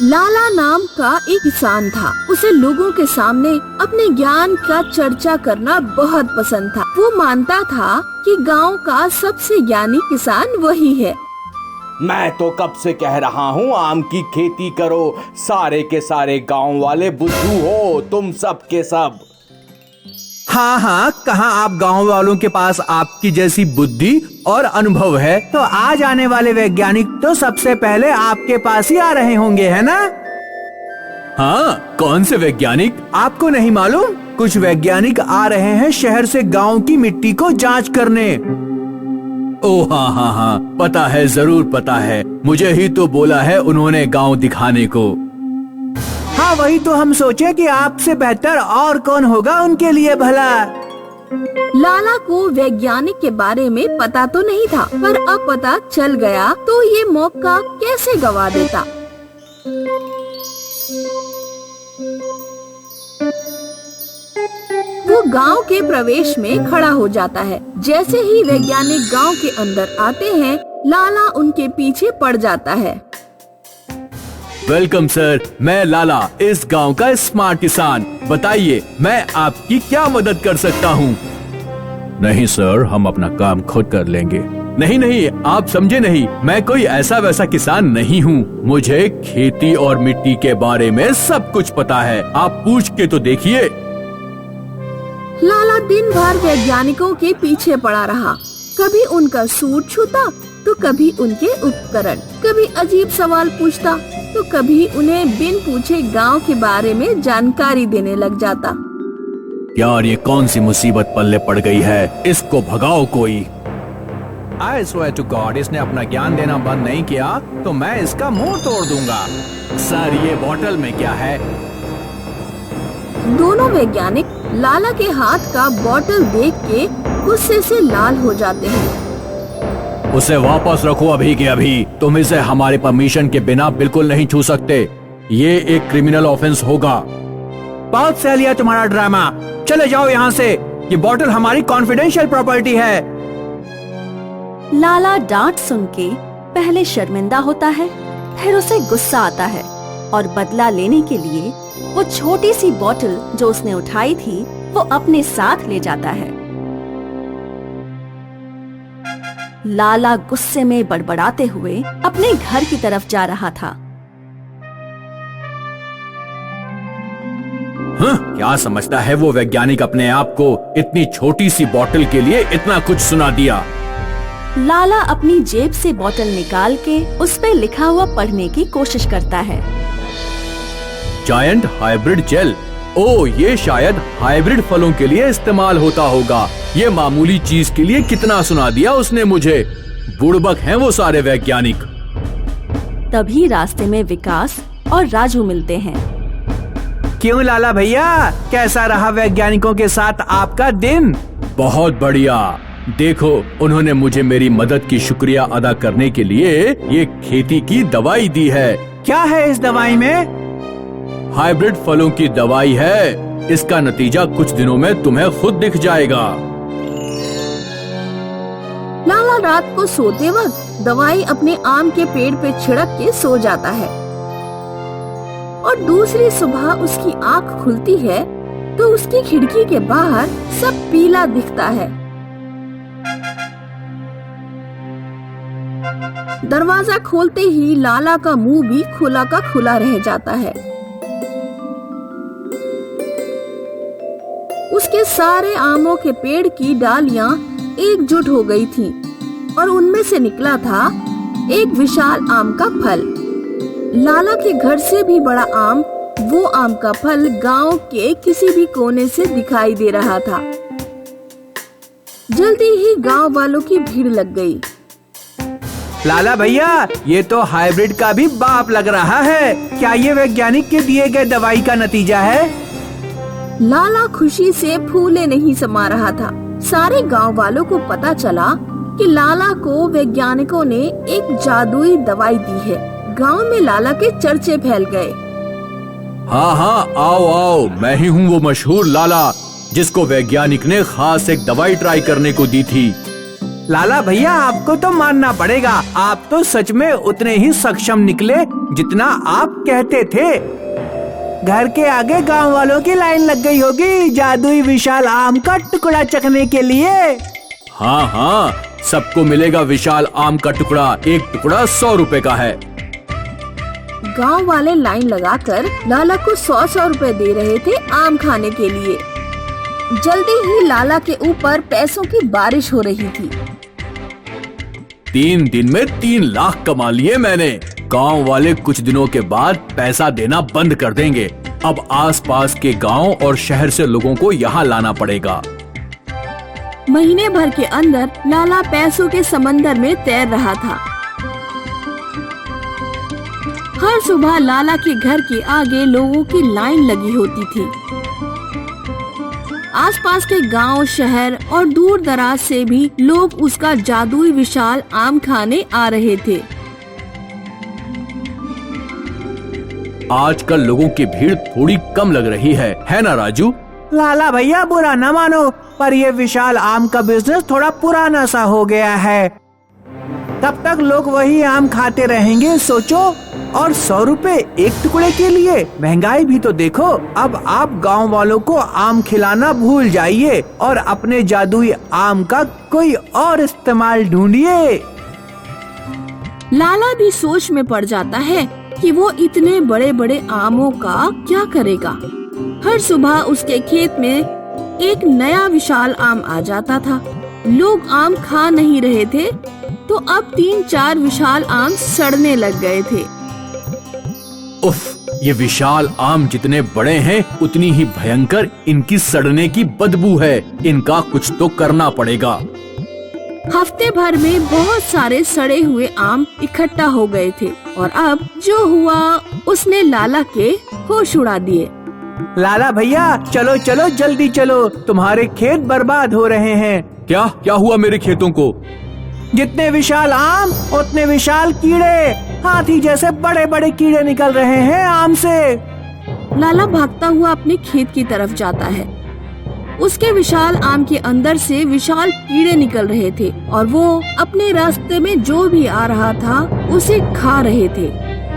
लाला नाम का एक किसान था। उसे लोगों के सामने अपने ज्ञान का चर्चा करना बहुत पसंद था। वो मानता था कि गांव का सबसे ज्ञानी किसान वही है। मैं तो कब से कह रहा हूँ आम की खेती करो, सारे के सारे गांव वाले बुद्धू हो तुम सब के सब। हाँ हाँ, कहाँ आप गांव वालों के पास आपकी जैसी बुद्धि और अनुभव है, तो आज आने वाले वैज्ञानिक तो सबसे पहले आपके पास ही आ रहे होंगे, है ना? हाँ, कौन से वैज्ञानिक? आपको नहीं मालूम? कुछ वैज्ञानिक आ रहे हैं शहर से गांव की मिट्टी को जांच करने। ओह हाँ हाँ हाँ, पता है, जरूर पता है। मुझे ही तो बोला है उन्होंने गांव दिखाने को। हाँ, वही तो हम सोचे कि आपसे बेहतर और कौन होगा उनके लिए भला। लाला को वैज्ञानिक के बारे में पता तो नहीं था, पर अब पता चल गया तो ये मौका कैसे गवा देता। वो गांव के प्रवेश में खड़ा हो जाता है। जैसे ही वैज्ञानिक गांव के अंदर आते हैं, लाला उनके पीछे पड़ जाता है। वेलकम सर, मैं लाला, इस गांव का स्मार्ट किसान। बताइए मैं आपकी क्या मदद कर सकता हूँ? नहीं सर, हम अपना काम खुद कर लेंगे। नहीं नहीं, आप समझे नहीं, मैं कोई ऐसा वैसा किसान नहीं हूँ। मुझे खेती और मिट्टी के बारे में सब कुछ पता है, आप पूछ के तो देखिए। लाला दिन भर वैज्ञानिकों के पीछे पड़ा रहा। कभी उनका सूट छूता तो कभी उनके उपकरण, कभी अजीब सवाल पूछता तो कभी उन्हें बिन पूछे गांव के बारे में जानकारी देने लग जाता। यार, ये कौन सी मुसीबत पल्ले पड़ गई है? इसको भगाओ कोई। I swear to God, इसने अपना ज्ञान देना बंद नहीं किया तो मैं इसका मुंह तोड़ दूंगा। सर, ये बोतल में क्या है? दोनों वैज्ञानिक लाला के हाथ का बोतल देख के गुस्से से लाल हो जाते हैं। उसे वापस रखो अभी के अभी। तुम इसे हमारे परमिशन के बिना बिल्कुल नहीं छू सकते। ये एक क्रिमिनल ऑफेंस होगा। बहुत सह लिया तुम्हारा ड्रामा, चले जाओ यहाँ से। ये बोतल हमारी कॉन्फिडेंशियल प्रॉपर्टी है। लाला डांट सुन के पहले शर्मिंदा होता है, फिर उसे गुस्सा आता है और बदला लेने के लिए वो छोटी सी बोतल जो उसने उठाई थी वो अपने साथ ले जाता है। लाला गुस्से में बड़बड़ाते हुए अपने घर की तरफ जा रहा था। क्या समझता है वो वैज्ञानिक अपने आप को? इतनी छोटी सी बोतल के लिए इतना कुछ सुना दिया। लाला अपनी जेब से बोतल निकाल के उस पे लिखा हुआ पढ़ने की कोशिश करता है। Giant hybrid jail. ओ, ये शायद हाइब्रिड फलों के लिए इस्तेमाल होता होगा। ये मामूली चीज के लिए कितना सुना दिया उसने मुझे। बुड़बक हैं वो सारे वैज्ञानिक। तभी रास्ते में विकास और राजू मिलते हैं। क्यों लाला भैया, कैसा रहा वैज्ञानिकों के साथ आपका दिन? बहुत बढ़िया। देखो, उन्होंने मुझे मेरी मदद की शुक्रिया अदा करने के लिए ये खेती की दवाई दी है। क्या है इस दवाई में? हाइब्रिड फलों की दवाई है। इसका नतीजा कुछ दिनों में तुम्हें खुद दिख जाएगा। लाला रात को सोते वक्त दवाई अपने आम के पेड़ पे छिड़क के सो जाता है और दूसरी सुबह उसकी आँख खुलती है तो उसकी खिड़की के बाहर सब पीला दिखता है। दरवाजा खोलते ही लाला का मुंह भी खुला का खुला रह जाता है। उसके सारे आमों के पेड़ की डालियां एकजुट हो गई थीं और उनमें से निकला था एक विशाल आम का फल। लाला के घर से भी बड़ा आम, वो आम का फल गांव के किसी भी कोने से दिखाई दे रहा था। जल्दी ही गांव वालों की भीड़ लग गई। लाला भैया, ये तो हाइब्रिड का भी बाप लग रहा है। क्या ये वैज्ञानिक के दिए गए दवाई का नतीजा है? लाला खुशी से फूले नहीं समा रहा था। सारे गांव वालों को पता चला कि लाला को वैज्ञानिकों ने एक जादुई दवाई दी है। गांव में लाला के चर्चे फैल गए। हाँ हाँ, आओ आओ, मैं ही हूँ वो मशहूर लाला जिसको वैज्ञानिक ने खास एक दवाई ट्राई करने को दी थी। लाला भैया आपको तो मानना पड़ेगा, आप तो सच में उतने ही सक्षम निकले जितना आप कहते थे। घर के आगे गांव वालों की लाइन लग गई होगी जादुई विशाल आम का टुकड़ा चखने के लिए। हाँ हाँ, सबको मिलेगा विशाल आम का टुकड़ा। एक टुकड़ा 100 रुपए का है। गांव वाले लाइन लगाकर लाला को 100 रुपए दे रहे थे आम खाने के लिए। जल्दी ही लाला के ऊपर पैसों की बारिश हो रही थी। 3 दिन में 3 लाख कमा लिए मैंने। गांव वाले कुछ दिनों के बाद पैसा देना बंद कर देंगे। अब आसपास के गांव और शहर से लोगों को यहाँ लाना पड़ेगा। महीने भर के अंदर लाला पैसों के समंदर में तैर रहा था। हर सुबह लाला के घर के आगे लोगों की लाइन लगी होती थी। आसपास के गांव, शहर और दूर दराज से भी लोग उसका जादुई विशाल आम खाने आ रहे थे। आजकल लोगों की भीड़ थोड़ी कम लग रही है ना राजू? लाला भैया बुरा न मानो, पर ये विशाल आम का बिजनेस थोड़ा पुराना सा हो गया है। तब तक लोग वही आम खाते रहेंगे सोचो। और 100 रुपए एक टुकड़े के लिए, महंगाई भी तो देखो। अब आप गांव वालों को आम खिलाना भूल जाइए और अपने जादुई आम का कोई और इस्तेमाल ढूंढिए। लाला भी सोच में पड़ जाता है कि वो इतने बड़े बड़े आमों का क्या करेगा। हर सुबह उसके खेत में एक नया विशाल आम आ जाता था। लोग आम खा नहीं रहे थे तो अब 3-4 विशाल आम सड़ने लग गए थे। उफ, ये विशाल आम जितने बड़े हैं उतनी ही भयंकर इनकी सड़ने की बदबू है। इनका कुछ तो करना पड़ेगा। हफ्ते भर में बहुत सारे सड़े हुए आम इकट्ठा हो गए थे और अब जो हुआ उसने लाला के होश उड़ा दिए। लाला भैया चलो चलो जल्दी चलो, तुम्हारे खेत बर्बाद हो रहे हैं। क्या क्या हुआ मेरे खेतों को? जितने विशाल आम उतने विशाल कीड़े, हाथी जैसे बड़े बड़े कीड़े निकल रहे हैं आम से। लाला भागता हुआ अपने खेत की तरफ जाता है। उसके विशाल आम के अंदर से विशाल कीड़े निकल रहे थे और वो अपने रास्ते में जो भी आ रहा था उसे खा रहे थे।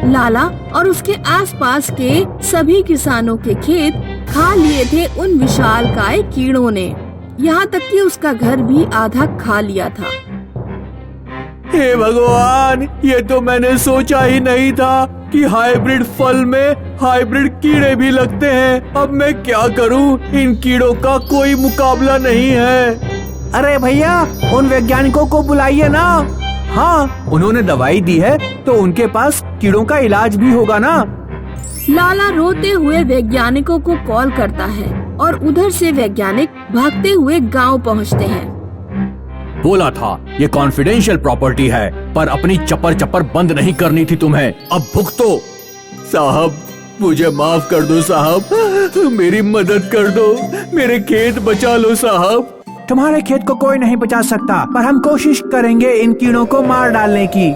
लाला और उसके आसपास के सभी किसानों के खेत खा लिए थे उन विशालकाय कीड़ों ने। यहाँ तक कि उसका घर भी आधा खा लिया था। हे भगवान, ये तो मैंने सोचा ही नहीं था कि हाइब्रिड फल में हाइब्रिड कीड़े भी लगते हैं। अब मैं क्या करूं? इन कीड़ों का कोई मुकाबला नहीं है। अरे भैया उन वैज्ञानिकों को बुलाइए ना। हाँ, उन्होंने दवाई दी है तो उनके पास कीड़ों का इलाज भी होगा ना। लाला रोते हुए वैज्ञानिकों को कॉल करता है और उधर से वैज्ञानिक भागते हुए गांव पहुंचते हैं। बोला था ये कॉन्फिडेंशियल प्रॉपर्टी है, पर अपनी चपर चपर बंद नहीं करनी थी तुम्हें। अब भुगतो। साहब मुझे माफ कर दो साहब, मेरी मदद कर दो, मेरे खेत बचा लो साहब। तुम्हारे खेत को कोई नहीं बचा सकता, पर हम कोशिश करेंगे इन कीड़ों को मार डालने की।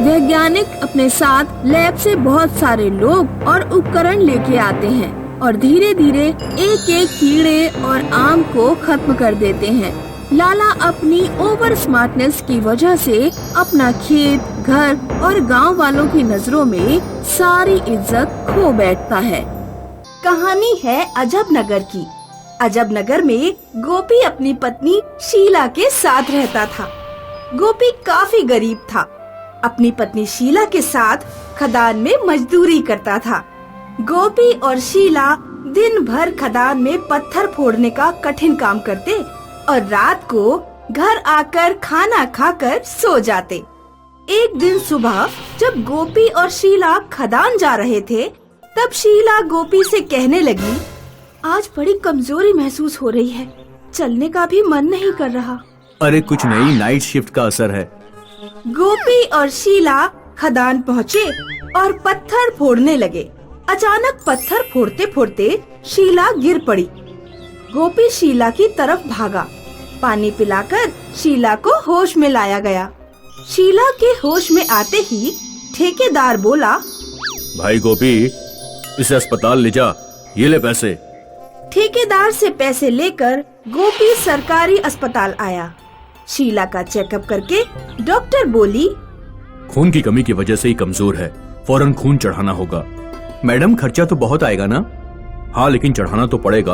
वैज्ञानिक अपने साथ लैब से बहुत सारे लोग और उपकरण लेके आते हैं और धीरे धीरे एक एक कीड़े और आम को खत्म कर देते हैं। लाला अपनी ओवर स्मार्टनेस की वजह से अपना खेत, घर और गांव वालों की नजरों में सारी इज्जत खो बैठता है। कहानी है अजब नगर की। अजब नगर में गोपी अपनी पत्नी शीला के साथ रहता था। गोपी काफी गरीब था। अपनी पत्नी शीला के साथ खदान में मजदूरी करता था। गोपी और शीला दिन भर खदान में पत्थर फोड़ने का कठिन काम करते और रात को घर आकर खाना खाकर सो जाते। एक दिन सुबह जब गोपी और शीला खदान जा रहे थे, तब शीला गोपी से कहने लगी, आज बड़ी कमजोरी महसूस हो रही है, चलने का भी मन नहीं कर रहा। अरे कुछ नहीं, नाइट शिफ्ट का असर है। गोपी और शीला खदान पहुँचे और पत्थर फोड़ने लगे। अचानक पत्थर फोड़ते फोड़ते शीला गिर पड़ी। गोपी शीला की तरफ भागा। पानी पिलाकर शीला को होश में लाया गया। शीला के होश में आते ही ठेकेदार बोला, भाई गोपी, इसे अस्पताल ले जा, ये ले पैसे। ठेकेदार से पैसे लेकर गोपी सरकारी अस्पताल आया। शीला का चेकअप करके डॉक्टर बोली, खून की कमी की वजह से ही कमजोर है, फौरन खून चढ़ाना होगा। मैडम खर्चा तो बहुत आएगा ना? हाँ, लेकिन चढ़ाना तो पड़ेगा।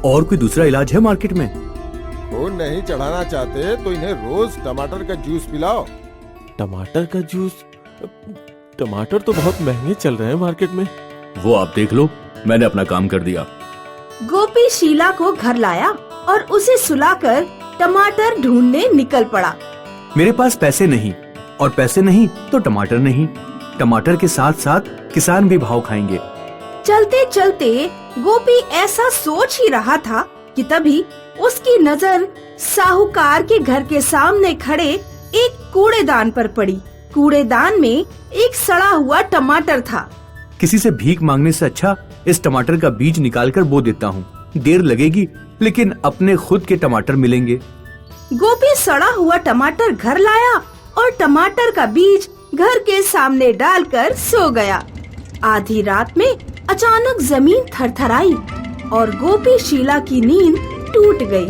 और कोई दूसरा इलाज है मार्केट में? खून नहीं चढ़ाना चाहते तो इन्हें रोज टमाटर का जूस पिलाओ। टमाटर का जूस? टमाटर तो बहुत महंगे चल रहे हैं मार्केट में। वो आप देख लो, मैंने अपना काम कर दिया। गोपी शीला को घर लाया और उसे सुलाकर टमाटर ढूंढने निकल पड़ा। मेरे पास पैसे नहीं, और पैसे नहीं तो टमाटर नहीं। टमाटर के साथ साथ किसान भी भाव खाएंगे। चलते चलते गोपी ऐसा सोच ही रहा था कि तभी उसकी नजर साहूकार के घर के सामने खड़े एक कूड़ेदान पर पड़ी। कूड़ेदान में एक सड़ा हुआ टमाटर था। किसी से भीख मांगने से अच्छा इस टमाटर का बीज निकालकर बो देता हूँ। देर लगेगी लेकिन अपने खुद के टमाटर मिलेंगे। गोपी सड़ा हुआ टमाटर घर लाया और टमाटर का बीज घर के सामने डालकर सो गया। आधी रात में अचानक जमीन थरथराई और गोपी शीला की नींद टूट गई।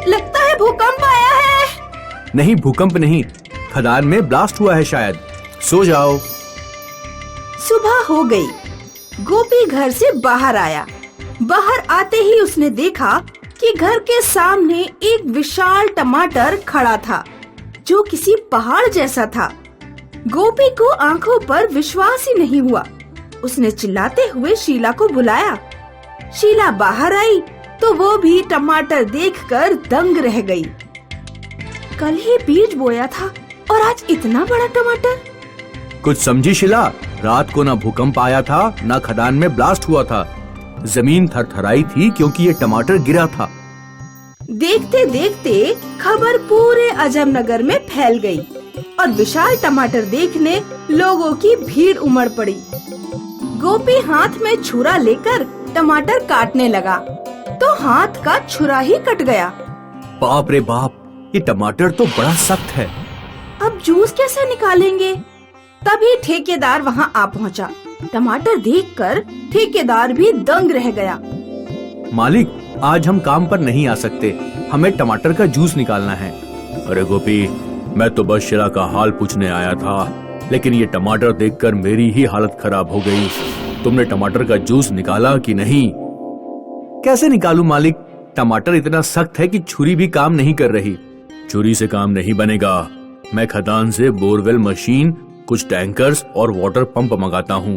लगता है भूकंप आया है। नहीं, भूकंप नहीं, खदान में ब्लास्ट हुआ है शायद। सो जाओ। सुबह हो गई। गोपी घर से बाहर आया। बाहर आते ही उसने देखा कि घर के सामने एक विशाल टमाटर खड़ा था जो किसी पहाड़ जैसा था। गोपी को आंखों पर विश्वास ही नहीं हुआ। उसने चिल्लाते हुए शीला को बुलाया। शीला बाहर आई तो वो भी टमाटर देखकर दंग रह गई। कल ही बीज बोया था और आज इतना बड़ा टमाटर। कुछ समझी शीला? रात को ना भूकंप आया था, ना खदान में ब्लास्ट हुआ था। जमीन थरथराई थी क्योंकि ये टमाटर गिरा था। देखते देखते खबर पूरे अजमनगर में फैल गई और विशाल टमाटर देखने लोगों की भीड़ उमड़ पड़ी। गोपी हाथ में छुरा लेकर टमाटर काटने लगा तो हाथ का छुरा ही कट गया। बाप रे बाप, ये टमाटर तो बड़ा सख्त है। अब जूस कैसे निकालेंगे? तभी ठेकेदार वहाँ आ पहुँचा। टमाटर देखकर ठेकेदार भी दंग रह गया। मालिक, आज हम काम पर नहीं आ सकते, हमें टमाटर का जूस निकालना है। अरे गोपी, मैं तो बस शीला का हाल पूछने आया था, लेकिन ये टमाटर देखकर मेरी ही हालत खराब हो गई। तुमने टमाटर का जूस निकाला कि नहीं? कैसे निकालूं मालिक? टमाटर इतना सख्त है कि छुरी भी काम नहीं कर रही। छुरी से काम नहीं बनेगा। मैं खदान से बोरवेल मशीन, कुछ टैंकर्स और वाटर पंप मंगाता हूँ।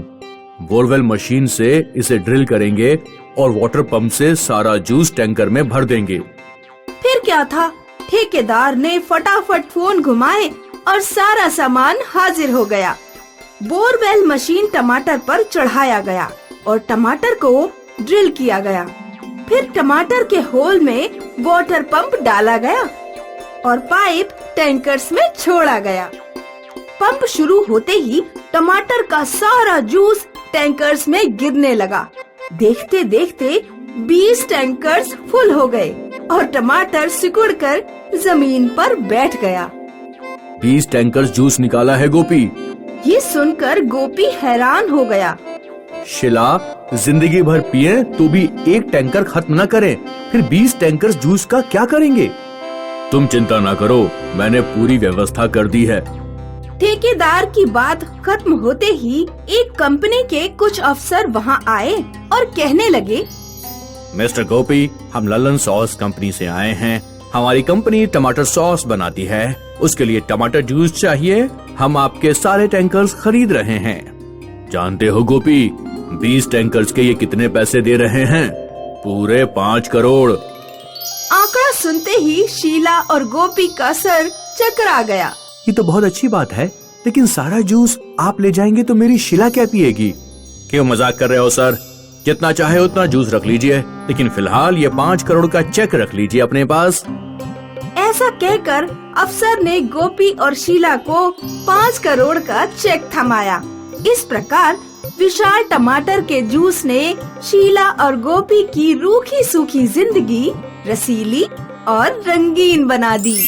बोरवेल मशीन से इसे ड्रिल करेंगे और वाटर पंप से सारा जूस टैंकर में भर देंगे। फिर क्या था, ठेकेदार ने फटाफट फोन घुमाए और सारा सामान हाजिर हो गया। बोरवेल मशीन टमाटर पर चढ़ाया गया और टमाटर को ड्रिल किया गया। फिर टमाटर के होल में वाटर पंप डाला गया और पाइप टैंकर्स में छोड़ा गया। पंप शुरू होते ही टमाटर का सारा जूस टैंकर्स में गिरने लगा। देखते देखते 20 टैंकर्स फुल हो गए और टमाटर सिकुड़कर जमीन पर बैठ गया। 20 टैंकर्स जूस निकाला है गोपी। ये सुनकर गोपी हैरान हो गया। शीला, जिंदगी भर पिए तो भी एक टैंकर खत्म न करें, फिर 20 टैंकर्स जूस का क्या करेंगे? तुम चिंता ना करो, मैंने पूरी व्यवस्था कर दी है। ठेकेदार की बात खत्म होते ही एक कंपनी के कुछ अफसर वहाँ आए और कहने लगे, मिस्टर गोपी, हम ललन सॉस कंपनी से आए हैं। हमारी कंपनी टमाटर सॉस बनाती है, उसके लिए टमाटर जूस चाहिए। हम आपके सारे टैंकर्स खरीद रहे हैं। जानते हो गोपी, 20 टैंकर्स के ये कितने पैसे दे रहे हैं? पूरे 5 करोड़। आंकड़ा सुनते ही शीला और गोपी का सर चकरा गया। ये तो बहुत अच्छी बात है, लेकिन सारा जूस आप ले जाएंगे तो मेरी शीला क्या पिएगी? क्यों मजाक कर रहे हो सर? जितना चाहे उतना जूस रख लीजिए, लेकिन फिलहाल ये 5 करोड़ का चेक रख लीजिए अपने पास। ऐसा कहकर अफसर ने गोपी और शीला को 5 करोड़ का चेक थमाया। इस प्रकार विशाल टमाटर के जूस ने शीला और गोपी की रूखी सूखी जिंदगी रसीली और रंगीन बना दी।